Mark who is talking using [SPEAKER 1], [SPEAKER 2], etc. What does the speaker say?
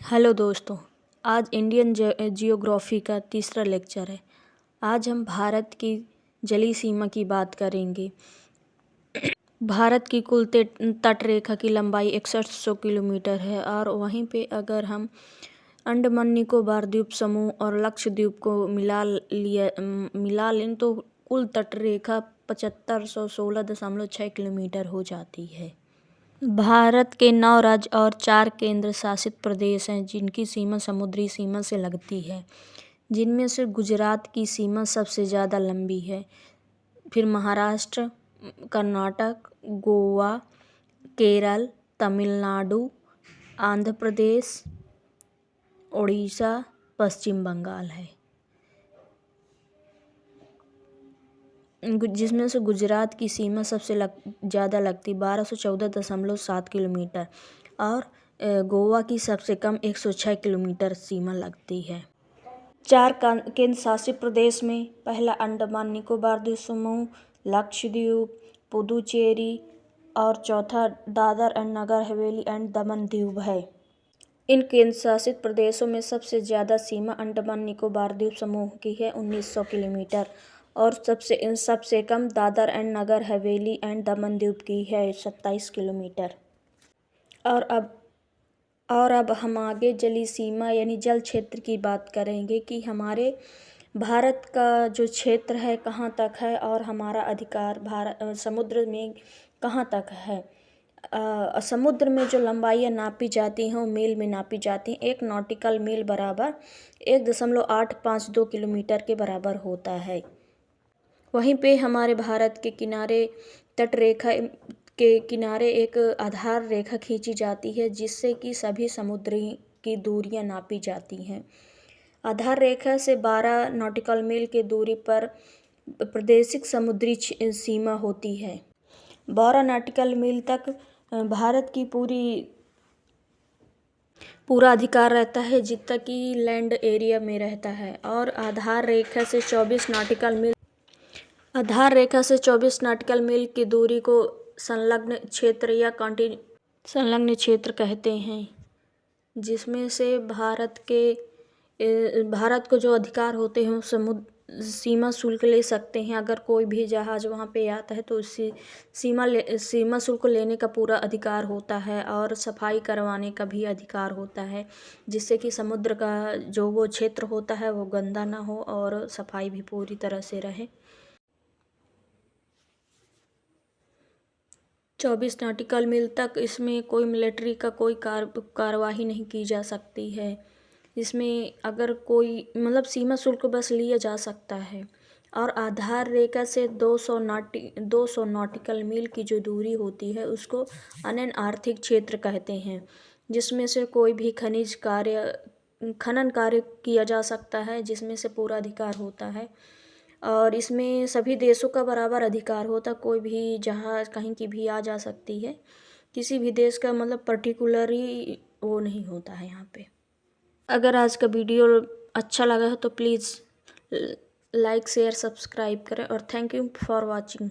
[SPEAKER 1] Hello दोस्तों, आज Indian geography का तीसरा लेक्चर है। आज हम भारत की जलीय सीमा की बात करेंगे। भारत की कुल तट रेखा की लंबाई 6100 किलोमीटर है और वहीं पे अगर हम अंडमान निकोबार द्वीप समूह और लक्षद्वीप को मिला लें तो कुल तट रेखा 7516.6 किलोमीटर हो जाती है। भारत के 9 राज्य और 4 केंद्र शासित प्रदेश हैं जिनकी सीमा समुद्री सीमा से लगती है, जिनमें से गुजरात की सीमा सबसे ज़्यादा लंबी है। फिर महाराष्ट्र, कर्नाटक, गोवा, केरल, तमिलनाडु, आंध्र प्रदेश, उड़ीसा, पश्चिम बंगाल है, जिसमें से गुजरात की सीमा सबसे ज़्यादा लगती 1214.7 किलोमीटर और गोवा की सबसे कम 106 किलोमीटर सीमा लगती है। 4 केंद्र शासित प्रदेश में पहला अंडमान निकोबार द्वीप समूह, लक्षद्वीप, पुदुचेरी और चौथा दादर एंड नगर हवेली एंड दमन दीव है। इन केंद्र शासित प्रदेशों में सबसे ज़्यादा सीमा अंडमान निकोबार द्वीप समूह की है 1900 किलोमीटर और सबसे कम दादर एंड नगर हवेली एंड दमन दीव की है 27 किलोमीटर। और अब हम आगे जलीय सीमा यानी जल क्षेत्र की बात करेंगे कि हमारे भारत का जो क्षेत्र है कहाँ तक है और हमारा अधिकार समुद्र में कहाँ तक है। समुद्र में जो लंबाइयाँ नापी जाती हैं वो मील में नापी जाती हैं। 1 नॉटिकल मील बराबर 1.852 किलोमीटर के बराबर होता है। वहीं पे हमारे भारत के किनारे तट रेखा के किनारे एक आधार रेखा खींची जाती है जिससे कि सभी समुद्री की दूरियां नापी जाती हैं। आधार रेखा से 12 नॉटिकल मील की दूरी पर प्रादेशिक समुद्री सीमा होती है। 12 नॉटिकल मील तक भारत की पूरा अधिकार रहता है जितना कि लैंड एरिया में रहता है। और आधार रेखा से 24 नॉटिकल मील की दूरी को संलग्न क्षेत्र या संलग्न क्षेत्र कहते हैं, जिसमें से भारत को जो अधिकार होते हैं समुद्र सीमा शुल्क ले सकते हैं। अगर कोई भी जहाज़ वहाँ पे आता है तो उससे सीमा शुल्क लेने का पूरा अधिकार होता है और सफाई करवाने का भी अधिकार होता है, जिससे कि समुद्र का जो वो क्षेत्र होता है वो गंदा ना हो और सफाई भी पूरी तरह से रहे। 24 नॉटिकल मील तक इसमें कोई मिलिट्री का कोई कार्यवाही नहीं की जा सकती है। इसमें अगर कोई सीमा शुल्क बस लिया जा सकता है। और आधार रेखा से 200 नॉटिकल मील की जो दूरी होती है उसको अनन्य आर्थिक क्षेत्र कहते हैं, जिसमें से कोई भी खनन कार्य किया जा सकता है, जिसमें से पूरा अधिकार होता है। और इसमें सभी देशों का बराबर अधिकार होता, कोई भी जहाज़ कहीं की भी आ जा सकती है, किसी भी देश का पर्टिकुलरली वो नहीं होता है यहाँ पे। अगर आज का वीडियो अच्छा लगा हो तो प्लीज़ लाइक शेयर सब्सक्राइब करें और थैंक यू फॉर वॉचिंग।